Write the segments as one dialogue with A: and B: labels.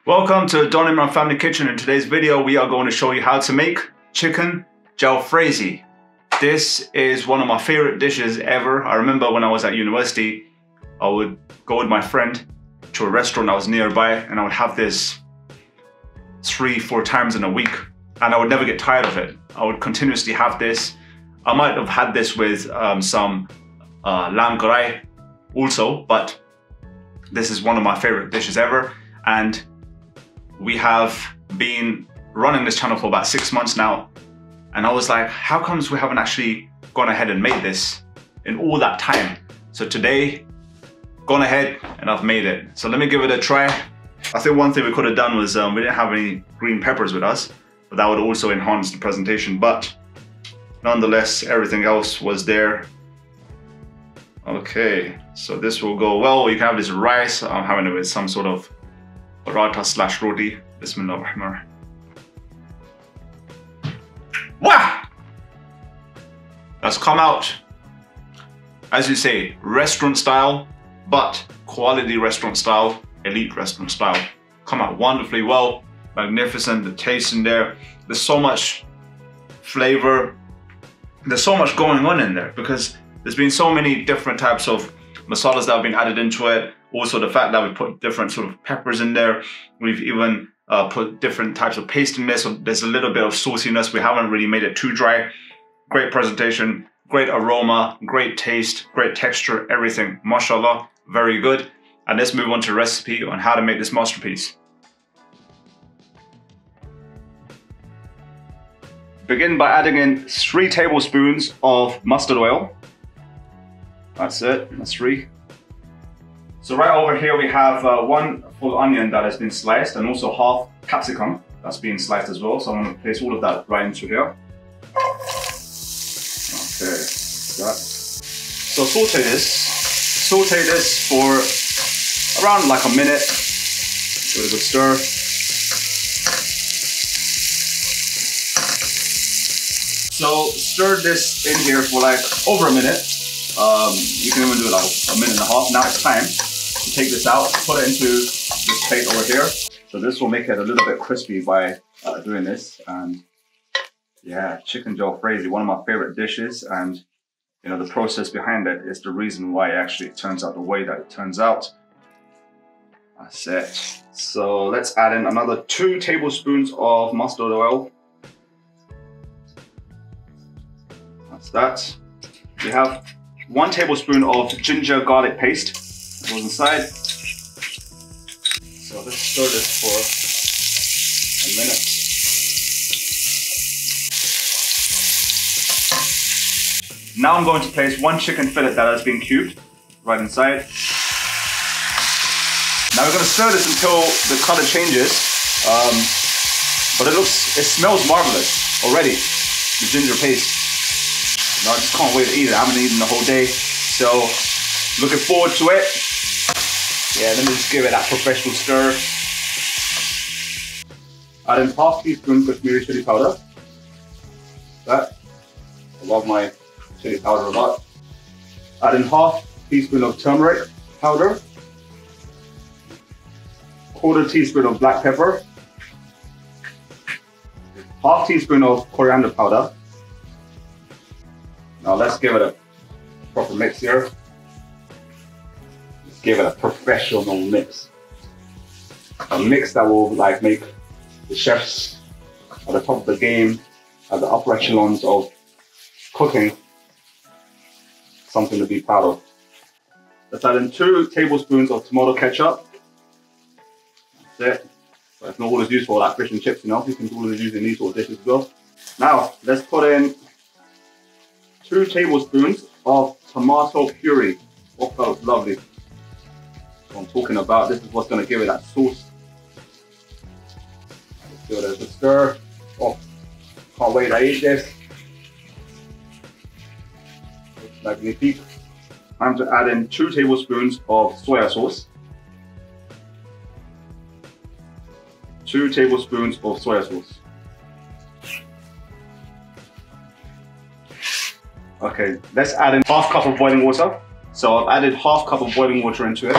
A: Welcome to Imran.Family Kitchen. In today's video, we are going to show you how to make chicken Jalfrezi. This is one of my favorite dishes ever. I remember when I was at university, I would go with my friend to a restaurant that was nearby and I would have this 3-4 times in a week and I would never get tired of it. I would continuously have this. I might have had this with some lamb karai also, but this is one of my favorite dishes ever. And we have been running this channel for about 6 months now. And I was like, how comes we haven't actually gone ahead and made this in all that time? So today, gone ahead and I've made it. So let me give it a try. I think one thing we could have done was we didn't have any green peppers with us, but that would also enhance the presentation. But nonetheless, everything else was there. Okay, so this will go well. You can have this rice. I'm having it with some sort of paratha / roti. Bismillahirrahmanirrahim. Wow! That's come out, as you say, restaurant style, but quality restaurant style, elite restaurant style. Come out wonderfully well, magnificent, the taste in there. There's so much flavor. There's so much going on in there because there's been so many different types of masalas that have been added into it. Also the fact that we put different sort of peppers in there. We've even put different types of paste in there, so there's a little bit of sauciness. We haven't really made it too dry. Great presentation, great aroma, great taste, great texture, everything. Mashallah, very good. And let's move on to the recipe on how to make this masterpiece. Begin by adding in 3 tablespoons of mustard oil. That's it, that's 3. So right over here we have 1 full onion that has been sliced and also half capsicum that's been sliced as well. So I'm going to place all of that right into here. Okay, that. So saute this for around like a minute. Give it a good stir. So stir this in here for like over a minute. You can even do it like a minute and a half. Now it's time to take this out, put it into this plate over here. So this will make it a little bit crispy by doing this. And yeah, chicken Jalfrezi, one of my favorite dishes. And you know, the process behind it is the reason why actually it turns out the way that it turns out. That's it. So let's add in another 2 tablespoons of mustard oil. That's that. We have 1 tablespoon of ginger garlic paste goes inside. So let's stir this for a minute. Now I'm going to place 1 chicken fillet that has been cubed right inside. Now we're going to stir this until the color changes. But it smells marvelous already, the ginger paste. No, I just can't wait to eat it. I haven't eaten the whole day, so looking forward to it. Yeah, let me just give it that professional stir. Add in half teaspoon Kashmiri chilli powder. That, I love my chilli powder a lot. Add in half teaspoon of turmeric powder. 1/4 teaspoon of black pepper. Half teaspoon of coriander powder. Now let's give it a proper mix here. Let's give it a professional mix. A mix that will like make the chefs at the top of the game, at the upper echelons of cooking, something to be proud of. Let's add in 2 tablespoons of tomato ketchup. That's it. But it's not always used for like fish and chips, you know. You can always use in these sort of dishes as well. Now let's put in 2 tablespoons of tomato puree. Oh, that looks lovely. What I'm talking about, this is what's going to give it that sauce. Let's give it a good stir. Oh, can't wait to eat this. Looks magnifique. Time to add in 2 tablespoons of soya sauce. 2 tablespoons of soya sauce. Okay, let's add in half cup of boiling water. So I've added half cup of boiling water into it.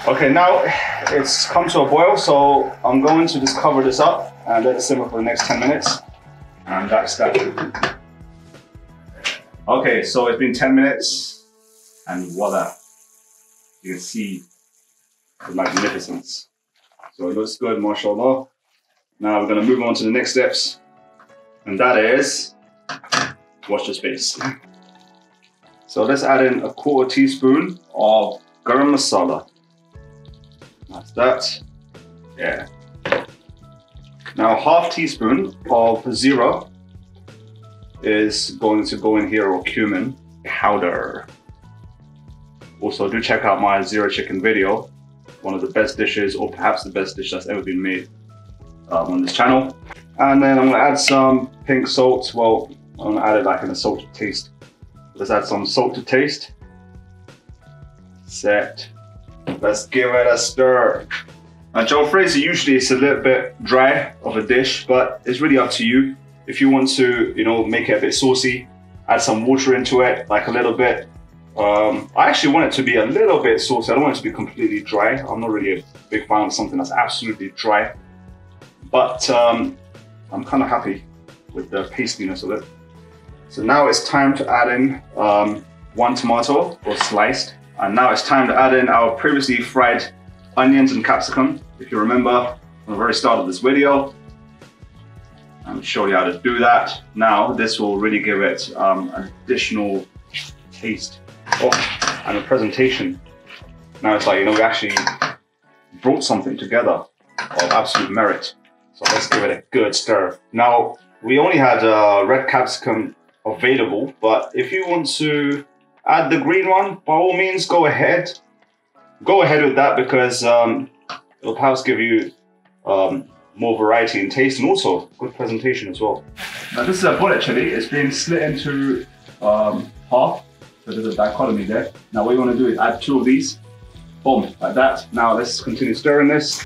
A: Okay, now it's come to a boil, so I'm going to just cover this up and let it simmer for the next 10 minutes. And that's that. Okay, so it's been 10 minutes and voila. You can see the magnificence. So it looks good, mashallah. Now we're gonna move on to the next steps. And that is, watch the space. So let's add in a 1/4 teaspoon of garam masala. That's that. Yeah. Now 1/2 teaspoon of zira is going to go in here, or cumin powder. Also, do check out my zira chicken video. One of the best dishes, or perhaps the best dish that's ever been made on this channel. And then I'm gonna add some pink salt. Well, I'm gonna add it like in a salt to taste. Let's add some salt to taste. Set. Let's give it a stir. Now, jalfrezi usually is a little bit dry of a dish, but it's really up to you. If you want to, you know, make it a bit saucy, add some water into it, like a little bit. I actually want it to be a little bit saucy. I don't want it to be completely dry. I'm not really a big fan of something that's absolutely dry. But I'm kind of happy with the pastiness of it. So now it's time to add in 1 tomato, or sliced. And now it's time to add in our previously fried onions and capsicum. If you remember from the very start of this video, I'll show you how to do that. Now this will really give it an additional taste. Oh, and a presentation. Now it's like, you know, we actually brought something together of absolute merit. So let's give it a good stir. Now, we only had red capsicum available, but if you want to add the green one, by all means, go ahead. Go ahead with that, because it'll perhaps give you more variety in taste, and also good presentation as well. Now this is a bullet chili. It's been split into half. So there's a dichotomy there. Now what you want to do is add 2 of these. Boom, like that. Now let's continue stirring this.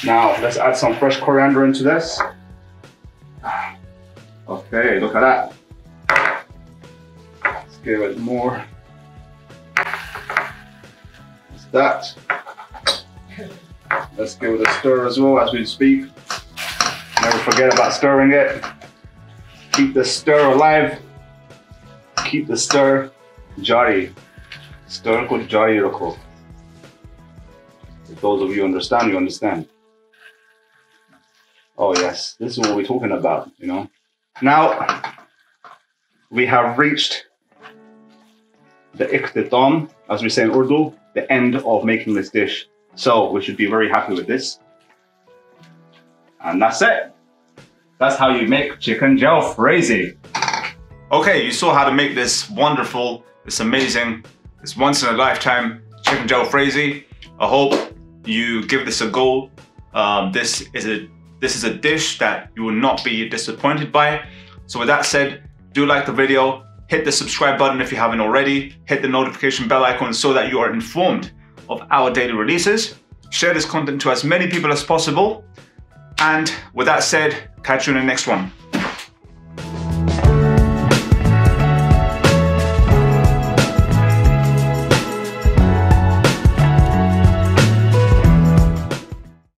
A: Now let's add some fresh coriander into this. Okay, look at that. Let's give it more. That's that. Let's give it a stir as well as we speak. Never forget about stirring it. Keep the stir alive. Keep the stir jari. Stir ko jari rakho. If those of you understand, you understand. Oh yes, this is what we're talking about, you know. Now, we have reached the ikhtitam, as we say in Urdu, the end of making this dish. So we should be very happy with this. And that's it. That's how you make chicken jalfrezi. Okay, you saw how to make this wonderful, this amazing, this once in a lifetime chicken jalfrezi. I hope you give this a go. This is a dish that you will not be disappointed by. So with that said, do like the video, hit the subscribe button if you haven't already, hit the notification bell icon so that you are informed of our daily releases. Share this content to as many people as possible. And with that said, catch you in the next one.